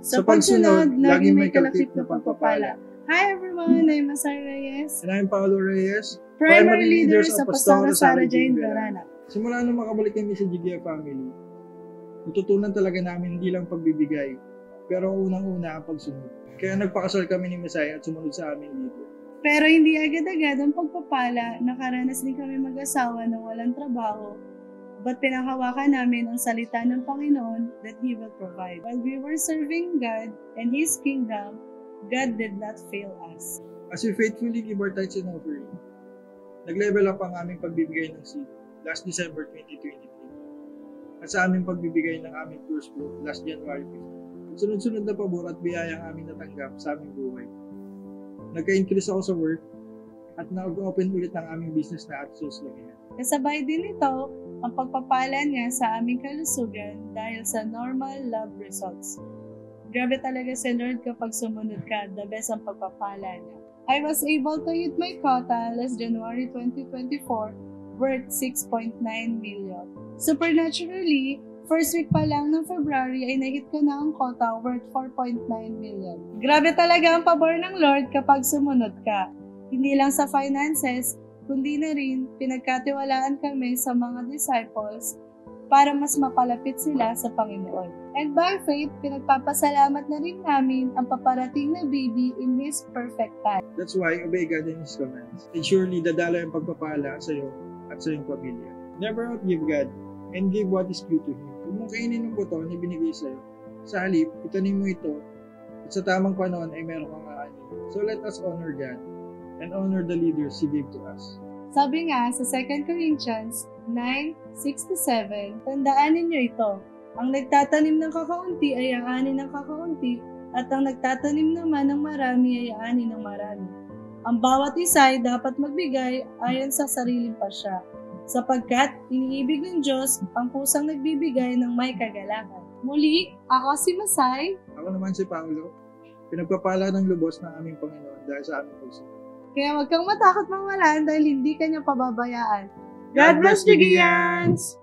Sa pagsunod, laging may kalakip na pagpapala. Hi everyone, I'm Masar Reyes. And I'm Paolo Reyes, Primary Leader sa Pastora Sara Jane Verana. Simula nung makabalik kami sa Gigia family, natutunan talaga namin hindi lang pagbibigay, pero unang-una ang pagsunod. Kaya nagpakasal kami ni Messiah at sumunod sa amin dito. Pero hindi agad-agad ang pagpapala, nakaranas din kami mag-asawa ng walang trabaho, but pinahawakan namin ang salita ng Panginoon that He will provide. While we were serving God and His kingdom, God did not fail us. As we faithfully give our tithes and offering, nag-level up ang aming pagbibigay ng seed last December 2023 at sa aming pagbibigay ng aming first fruit last January 15. Sunod-sunod na pabor at biyaya ang aming natanggap sa aming buhay. Nagka-increase ako sa work at nag-open ulit ng aming business na at Sos Lakihan. Kasabay din ito ang pagpapala niya sa aming kalusugan dahil sa normal lab results. Grabe talaga si Lord kapag sumunod ka, the best ang pagpapala niya. I was able to hit my quota last January 2024 worth 6.9 million. Supernaturally, first week pa lang ng February ay nahit ko na ang quota worth 4.9 million. Grabe talaga ang pabor ng Lord kapag sumunod ka. Hindi lang sa finances, kundi na rin pinagkatiwalaan kami sa mga disciples para mas mapalapit sila sa Panginoon. And by faith, pinagpapasalamat na rin namin ang paparating na baby in His perfect time. That's why, obey God and His commands. And surely, dadala yung pagpapala sa iyo at sa iyong pamilya. Never outgive God and give what is due to Him. Huwag mong kainin ng buto na binigay sa iyo. Sa halip, itanim mo ito at sa tamang panahon ay meron kang aanin. So let us honor God and honor the leaders He gave to us. Sabi nga sa 2 Corinthians 9:6-7, tandaan ninyo ito. Ang nagtatanim ng kakaunti ay aanin ng kakaunti, at ang nagtatanim naman ng marami ay aanin ng marami. Ang bawat isa ay dapat magbigay ayon sa sariling pasya, sapagkat iniibig ng Diyos ang pusang nagbibigay ng may kagalakan. Muli, ako si Masay. Ako naman si Paolo. Pinagpapala ng lubos ng aming Panginoon dahil sa aming pagsunod. Kaya huwag kang matakot mawalan dahil hindi ka niya pababayaan. God bless you, Gigians!